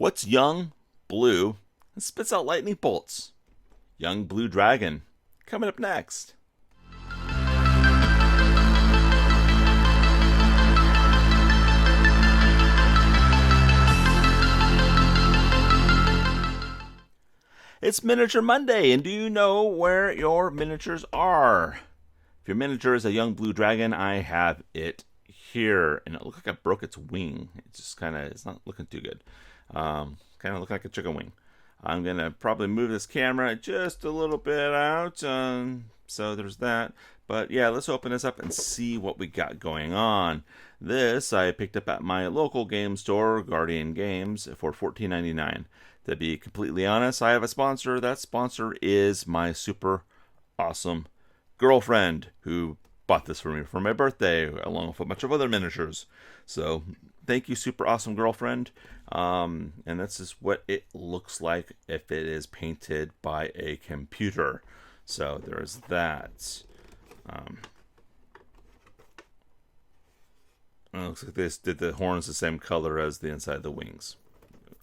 What's young, blue, and spits out lightning bolts? Young blue dragon. Coming up next. It's Miniature Monday, and do you know where your miniatures are? If your miniature is a young blue dragon, I have it here, and it looks like I broke its wing. It's just it's not looking too good. Kind of look like a chicken wing. I'm gonna probably move this camera just a little bit out, so there's that. But yeah, let's open this up and see what we got going on. This I picked up at my local game store, Guardian Games, for $14.99. To be completely honest, I have a sponsor. That sponsor is my super awesome girlfriend who bought this for me for my birthday, along with a bunch of other miniatures. So thank you, super awesome girlfriend. And this is what it looks like if it is painted by a computer. So there's that. It looks like they did the horns the same color as the inside of the wings.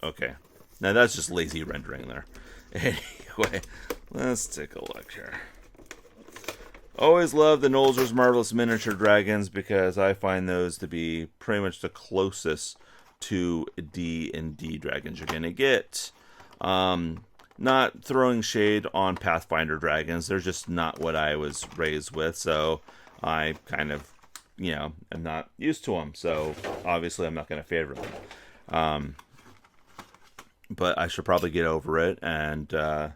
Okay. Now that's just lazy rendering there. Anyway, let's take a look here. Always love the Nolzur's Marvelous Miniature Dragons because I find those to be pretty much the closest to D&D dragons you're going to get. Not throwing shade on Pathfinder dragons. They're just not what I was raised with, so I kind of, am not used to them. So obviously I'm not going to favor them. But I should probably get over it, and I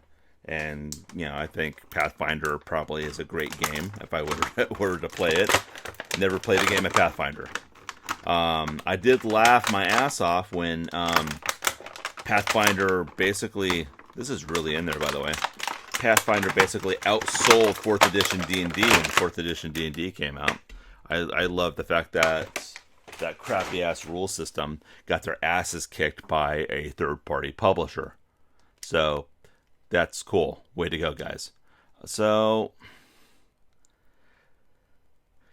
think Pathfinder probably is a great game if I were to play it. Never played a game of Pathfinder. I did laugh my ass off when Pathfinder basically, this is really in there by the way, Pathfinder basically outsold 4th edition D&D when 4th edition D&D came out. I love the fact that that crappy ass rule system got their asses kicked by a third party publisher. So that's cool. Way to go, guys. So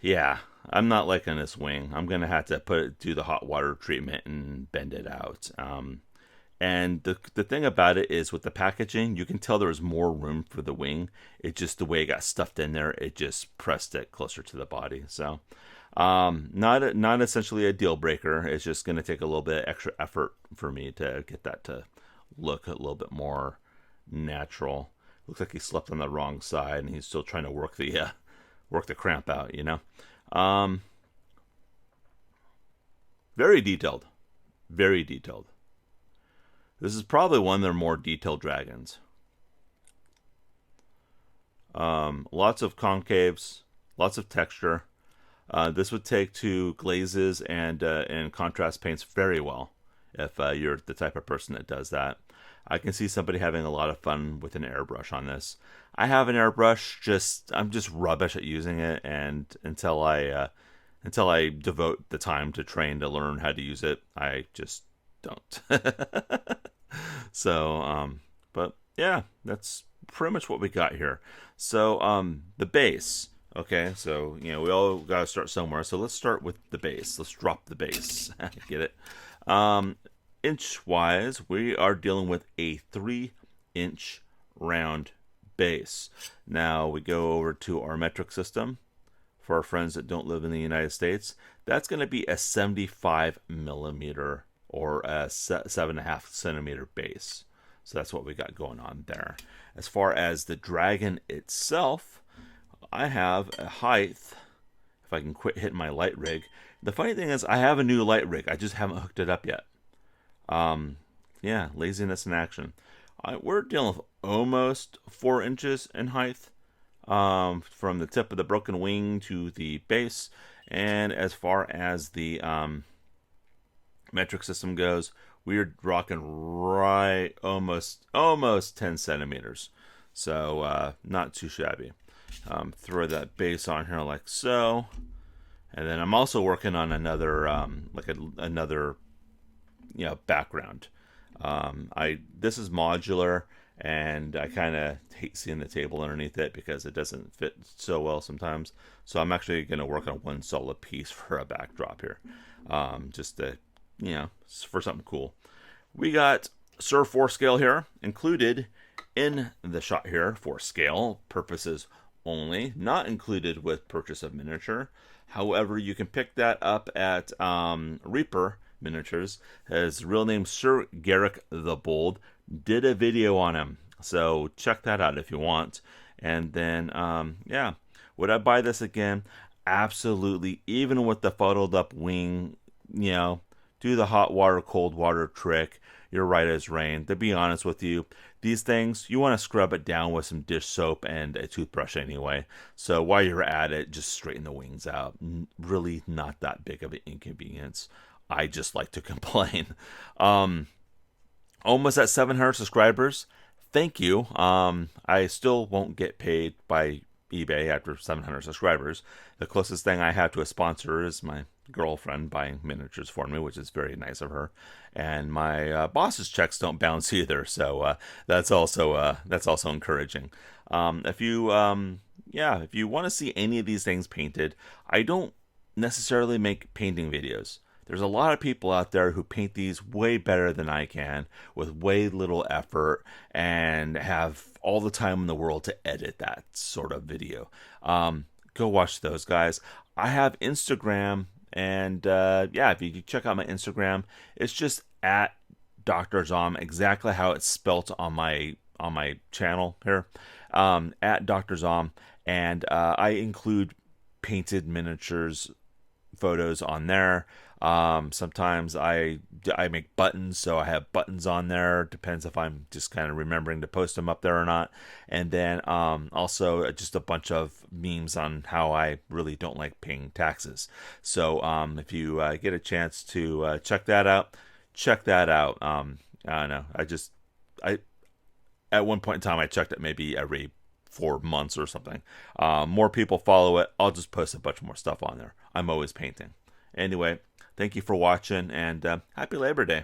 yeah, I'm not liking this wing. I'm gonna have to do the hot water treatment and bend it out. And the thing about it is with the packaging, you can tell there was more room for the wing. It just, the way it got stuffed in there, it just pressed it closer to the body. So not essentially a deal breaker. It's just going to take a little bit of extra effort for me to get that to look a little bit more natural. Looks like he slept on the wrong side and he's still trying to work the cramp out, Very detailed. Very detailed. This is probably one of their more detailed dragons. Lots of concaves, lots of texture. This would take to glazes and contrast paints very well if you're the type of person that does that. I can see somebody having a lot of fun with an airbrush on this. I have an airbrush, I'm just rubbish at using it, and until I devote the time to train to learn how to use it, I just don't. So, but yeah, that's pretty much what we got here. So, the base. Okay, so, we all got to start somewhere. So let's start with the base. Let's drop the base. Get it? Inch-wise, we are dealing with a 3-inch round base. Now, we go over to our metric system. For our friends that don't live in the United States, that's going to be a 75 millimeter or a 7.5 centimeter base. So that's what we got going on there. As far as the dragon itself, I have a height, if I can quit hitting my light rig. The funny thing is I have a new light rig. I just haven't hooked it up yet. Yeah, laziness in action. We're dealing with almost 4 inches in height, from the tip of the broken wing to the base. And as far as the metric system goes, we're rocking right almost 10 centimeters. So not too shabby. Throw that base on here like so, and then I'm also working on another another background. This is modular, and I kind of hate seeing the table underneath it because it doesn't fit so well sometimes. So I'm actually going to work on one solid piece for a backdrop here, just to for something cool. We got Sir 4 scale here included in the shot here for scale purposes only, not included with purchase of miniature. However, you can pick that up at Reaper Miniatures. His real name Sir Garrick the Bold. Did a video on him, so check that out if you want. And then yeah, would I buy this again? Absolutely. Even with the fuddled up wing, do the hot water cold water trick. You're right as rain. To be honest with you, these things, you want to scrub it down with some dish soap and a toothbrush anyway. So while you're at it, just straighten the wings out. Really not that big of an inconvenience. I just like to complain. Almost at 700 subscribers. Thank you. I still won't get paid by eBay after 700 subscribers. The closest thing I have to a sponsor is my girlfriend buying miniatures for me, which is very nice of her. And my boss's checks don't bounce either, so that's also encouraging. If you want to see any of these things painted, I don't necessarily make painting videos. There's a lot of people out there who paint these way better than I can with way little effort and have all the time in the world to edit that sort of video. Go watch those guys. I have Instagram, and if you check out my Instagram, it's just at Dr. Drzomb, exactly how it's spelt on my channel here, at Dr. Drzomb, and I include painted miniatures photos on there. Sometimes I make buttons, so I have buttons on there. Depends if I'm just kind of remembering to post them up there or not. And then also just a bunch of memes on how I really don't like paying taxes. So if you get a chance to check that out, check that out. I don't know. I at one point in time I checked it maybe every 4 months or something. More people follow it. I'll just post a bunch more stuff on there. I'm always painting. Anyway, thank you for watching, and happy Labor Day.